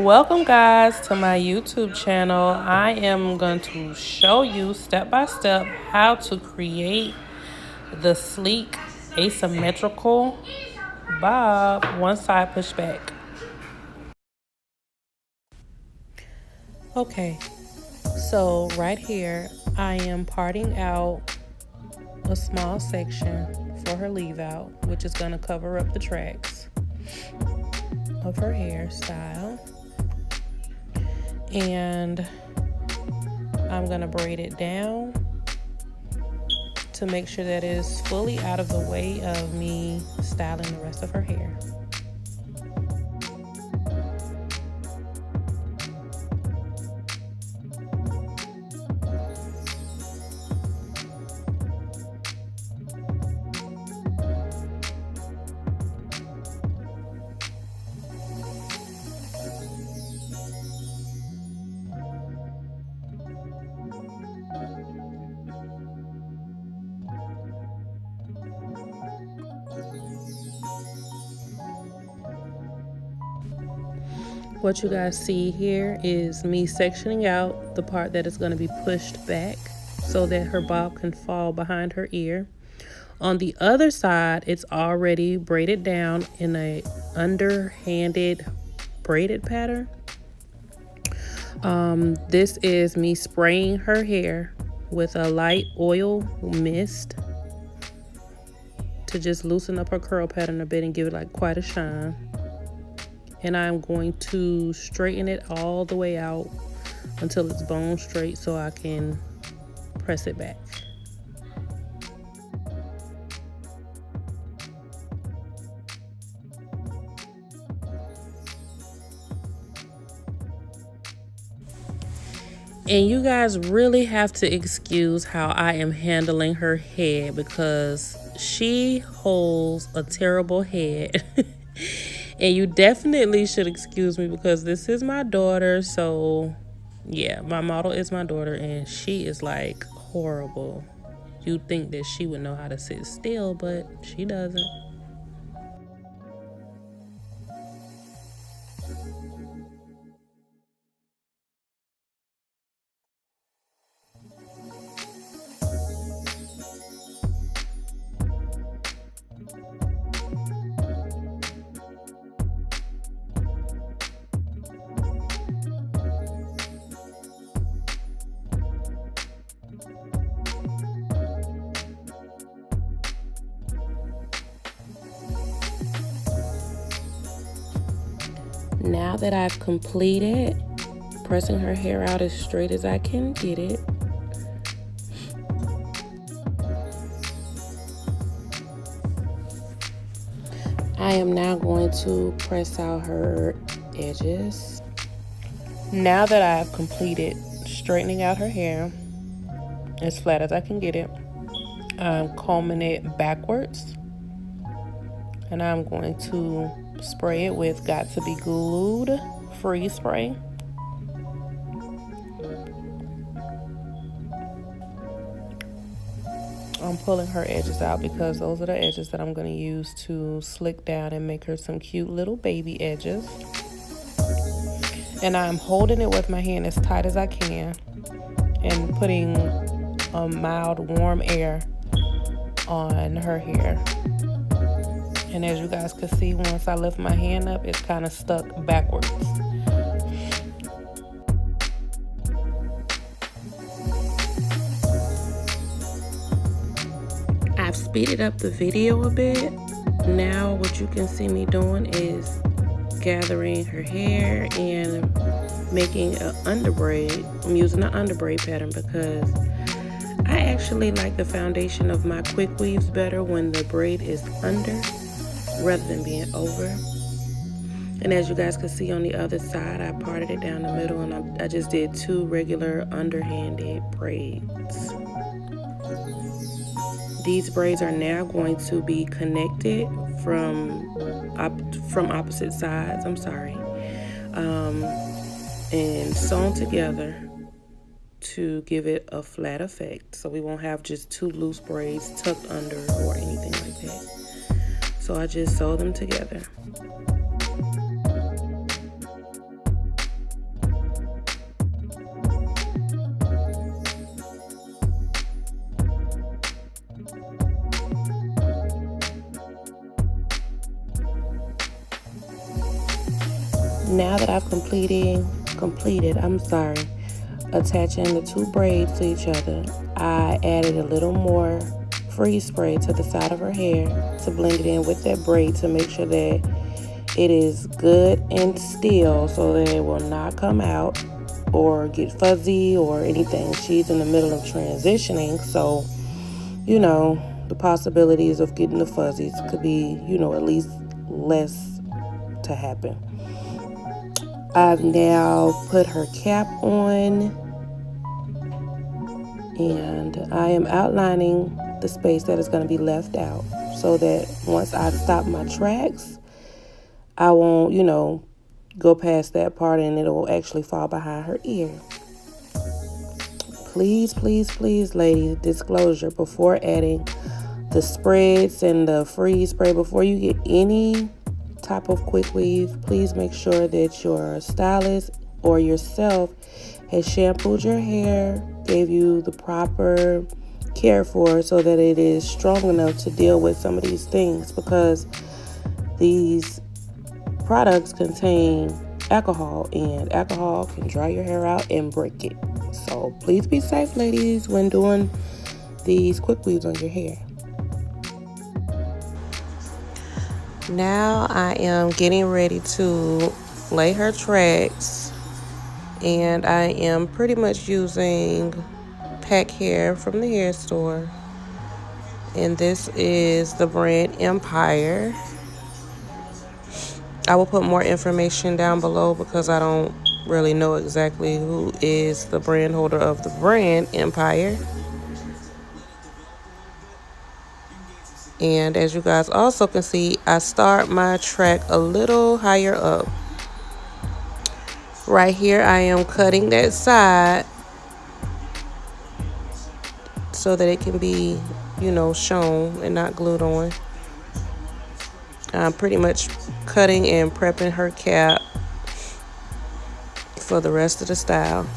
Welcome guys to my YouTube channel. I am going to show you step by step how to create the sleek asymmetrical bob one side push back. Okay, so right here I am parting out a small section for her leave out, which is going to cover up the tracks of her hairstyle. And I'm gonna braid it down to make sure that it is fully out of the way of me styling the rest of her hair. What you guys see here is me sectioning out the part that is going to be pushed back so that her bob can fall behind her ear. On the other side, it's already braided down in a underhanded braided pattern. This is me spraying her hair with a light oil mist to just loosen up her curl pattern a bit and give it like quite a shine. And I'm going to straighten it all the way out until it's bone straight so I can press it back. And you guys really have to excuse how I am handling her head because she holds a terrible head. And you definitely should excuse me because this is my daughter. So yeah, my model is my daughter and she is like horrible. You'd think that she would know how to sit still, but she doesn't. Now that I've completed pressing her hair out as straight as I can get it, I am now going to press out her edges. Now that I've completed straightening out her hair as flat as I can get it, I'm combing it backwards and I'm going to spray it with Got to Be Glued freeze spray. I'm pulling her edges out because those are the edges that I'm going to use to slick down and make her some cute little baby edges. And I'm holding it with my hand as tight as I can and putting a mild warm air on her hair. And as you guys can see, once I lift my hand up, it's kind of stuck backwards. I've speeded up the video a bit. Now what you can see me doing is gathering her hair and making an underbraid. I'm using an underbraid pattern because I actually like the foundation of my quick weaves better when the braid is under rather than being over. And as you guys can see on the other side, I parted it down the middle and I just did 2 regular underhanded braids. These braids are now going to be connected from opposite sides, and sewn together to give it a flat effect. So we won't have just 2 loose braids tucked under or anything like that. So I just sew them together. Now that I've completed, attaching the two braids to each other, I added a little more freeze spray to the side of her hair to blend it in with that braid to make sure that it is good and still so that it will not come out or get fuzzy or anything. She's in the middle of transitioning, so the possibilities of getting the fuzzies could be, at least less to happen. I've now put her cap on, and I am outlining the space that is going to be left out so that once I stop my tracks, I won't, go past that part and it'll actually fall behind her ear. Please, please, please, ladies, disclosure, before adding the spreads and the freeze spray, before you get any type of quick weave, please make sure that your stylist or yourself has shampooed your hair, gave you the proper care for it so that it is strong enough to deal with some of these things, because these products contain alcohol, and alcohol can dry your hair out and break it. So please be safe, ladies, when doing these quick weaves on your hair. Now I am getting ready to lay her tracks, and I am pretty much using pack hair from the hair store, and this is the brand Empire. I will put more information down below because I don't really know exactly who is the brand holder of the brand Empire. And as you guys also can see, I start my track a little higher up. Right here, I am cutting that side so that it can be, shown and not glued on. I'm pretty much cutting and prepping her cap for the rest of the style.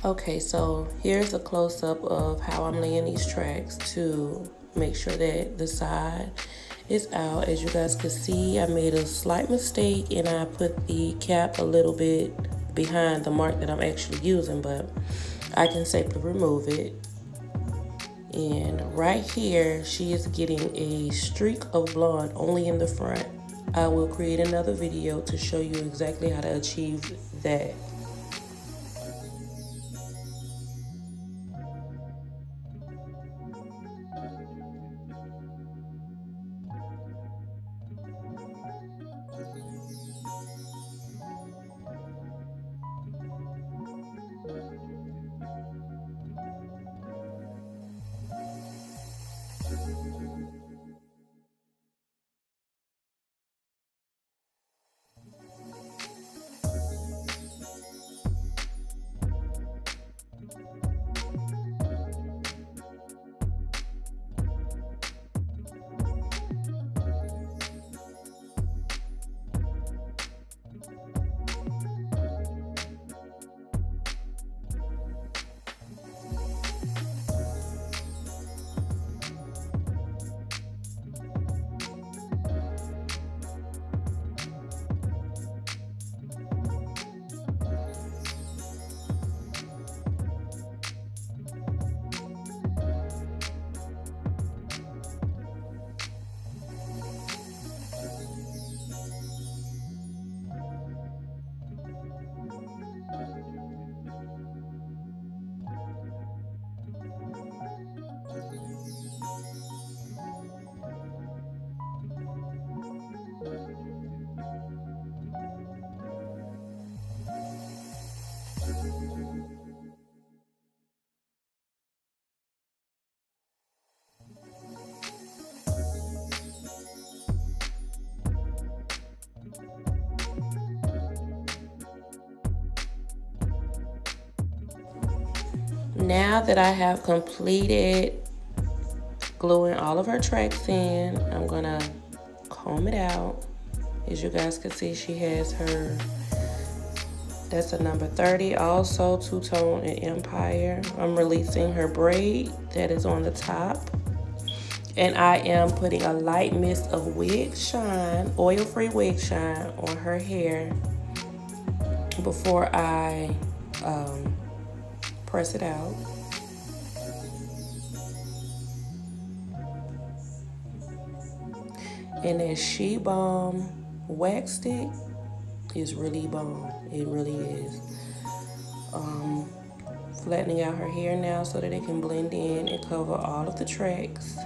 Okay, so here's a close-up of how I'm laying these tracks to make sure that the side is out. As you guys can see, I made a slight mistake and I put the cap a little bit behind the mark that I'm actually using, but I can safely remove it. And right here, she is getting a streak of blonde only in the front. I will create another video to show you exactly how to achieve that. Now that I have completed gluing all of her tracks in, I'm gonna comb it out. As you guys can see, she has her, that's a number 30, also two-tone and Empire. I'm releasing her braid that is on the top. And I am putting a light mist of wig shine, oil-free wig shine on her hair before I press it out. And that She Balm wax stick is really bomb. It really is. Flattening out her hair now so that it can blend in and cover all of the tracks.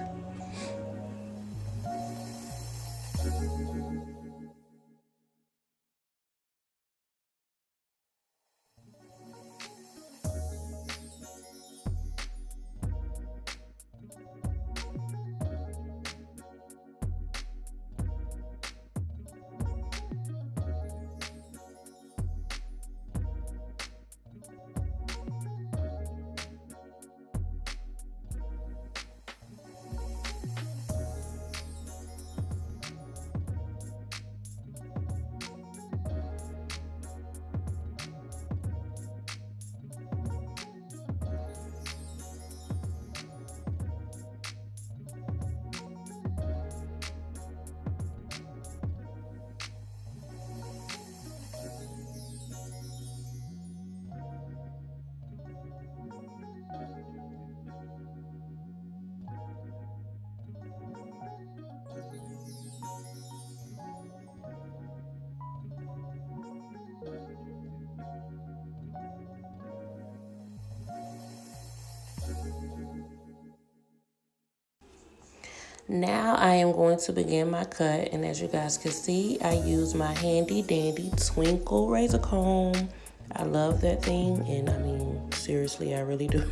Now I am going to begin my cut, and as you guys can see, I use my handy dandy Twinkle razor comb. I love that thing, and I mean, seriously, I really do.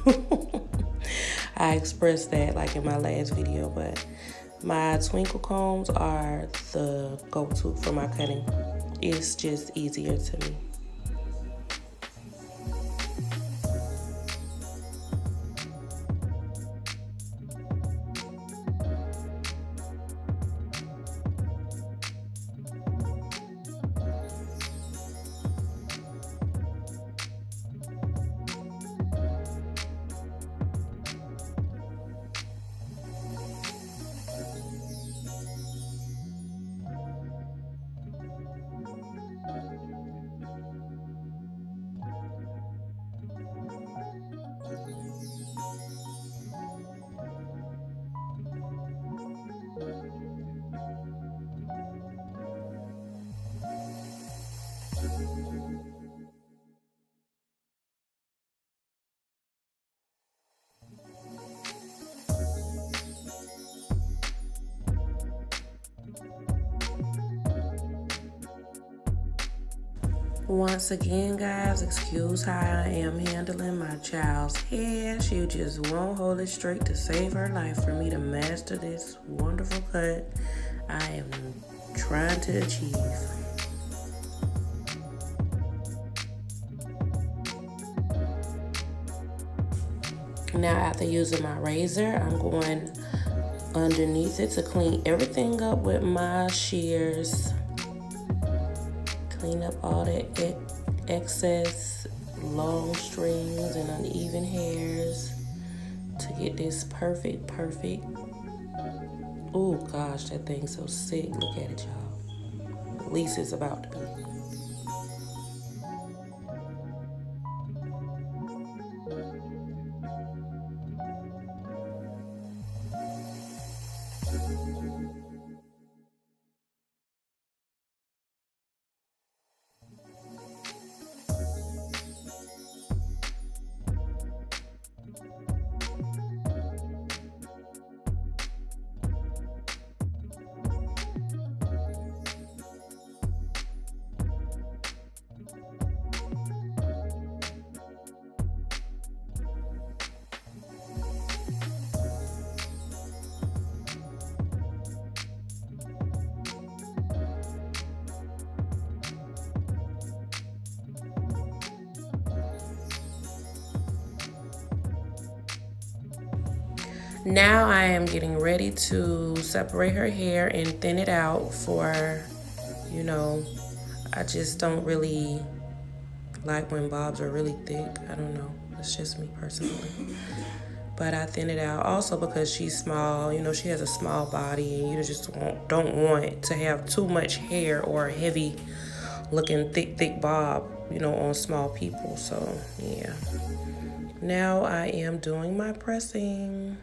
I expressed that like in my last video, but my Twinkle combs are the go-to for my cutting. It's just easier to me. Once again, guys, excuse how I am handling my child's hair. She just won't hold it straight to save her life. For me to master this wonderful cut I am trying to achieve. Now, after using my razor, I'm going underneath it to clean everything up with my shears. Clean up all that excess long strings and uneven hairs to get this perfect. Oh gosh, that thing's so sick. Look at it, y'all. At least it's about to be. Now I am getting ready to separate her hair and thin it out for, you know, I just don't really like when bobs are really thick. I don't know. It's just me personally. But I thin it out also because she's small. You know, she has a small body and you just don't want to have too much hair or a heavy looking thick bob, you know, on small people. So, yeah. Now I am doing my pressing.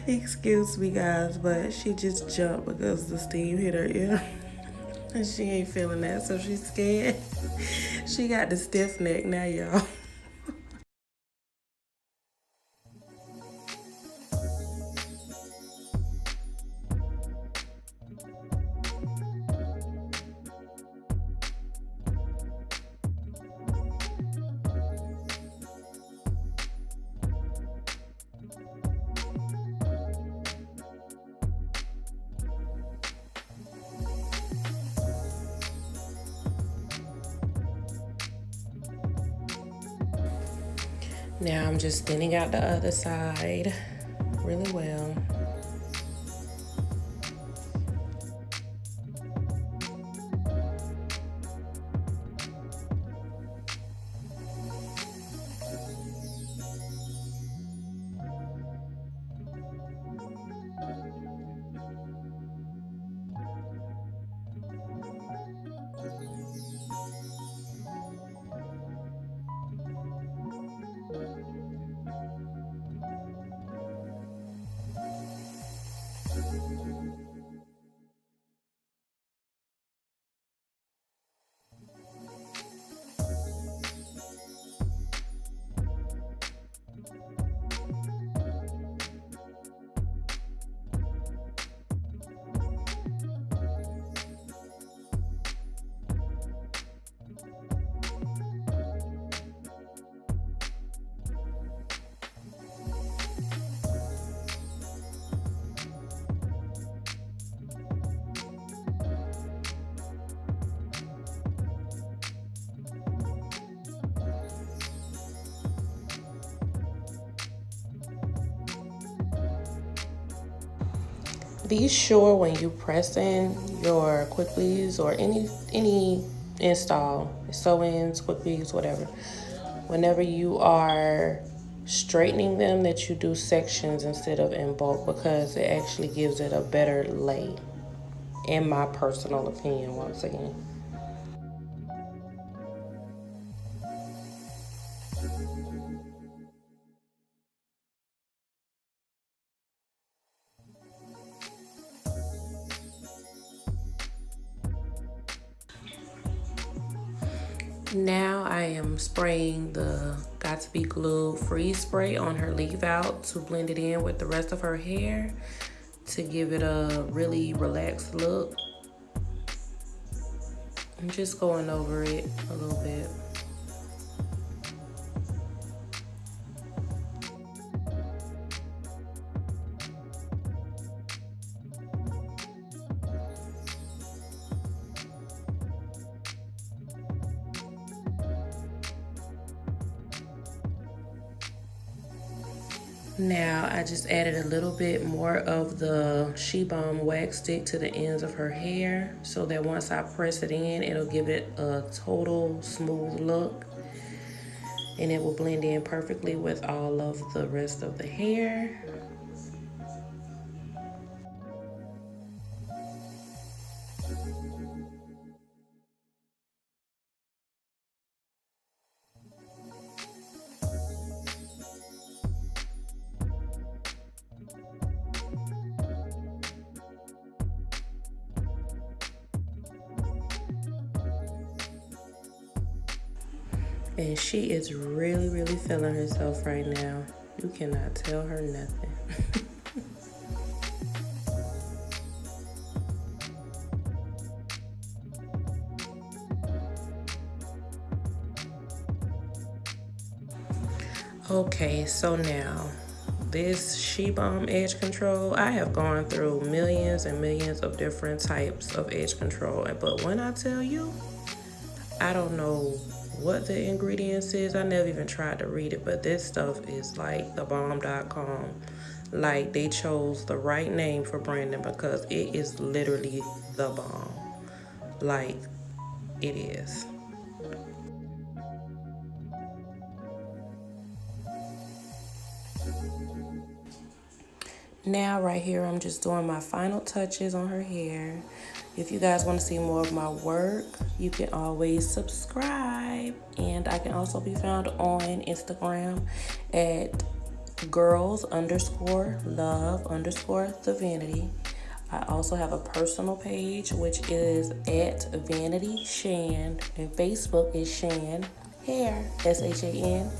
Excuse me, guys, but she just jumped because the steam hit her ear. And she ain't feeling that, so she's scared. She got the stiff neck now, y'all. Now I'm just thinning out the other side really well. Be sure when you press in your quick weaves or any install, sew-ins, quick weaves, whatever. Whenever you are straightening them, that you do sections instead of in bulk because it actually gives it a better lay. In my personal opinion, once again. Now I am spraying the Got to Be Glued freeze spray on her leave out to blend it in with the rest of her hair to give it a really relaxed look. I'm just going over it a little bit. Now I just added a little bit more of the She Balm wax stick to the ends of her hair so that once I press it in, it'll give it a total smooth look and it will blend in perfectly with all of the rest of the hair. And she is really, really feeling herself right now. You cannot tell her nothing. Okay, so now this She Balm edge control, I have gone through millions and millions of different types of edge control, but when I tell you, I don't know what the ingredients is. I never even tried to read it, but this stuff is like thebomb.com. Like, they chose the right name for branding because it is literally the bomb. Like, it is. Now right here, I'm just doing my final touches on her hair. If you guys want to see more of my work, you can always subscribe. And I can also be found on Instagram at girls_love_TheVanity. I also have a personal page, which is at Vanity Shan, and Facebook is Shan Hair, SHANHAIR.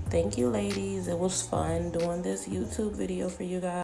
Thank you, ladies. It was fun doing this YouTube video for you guys.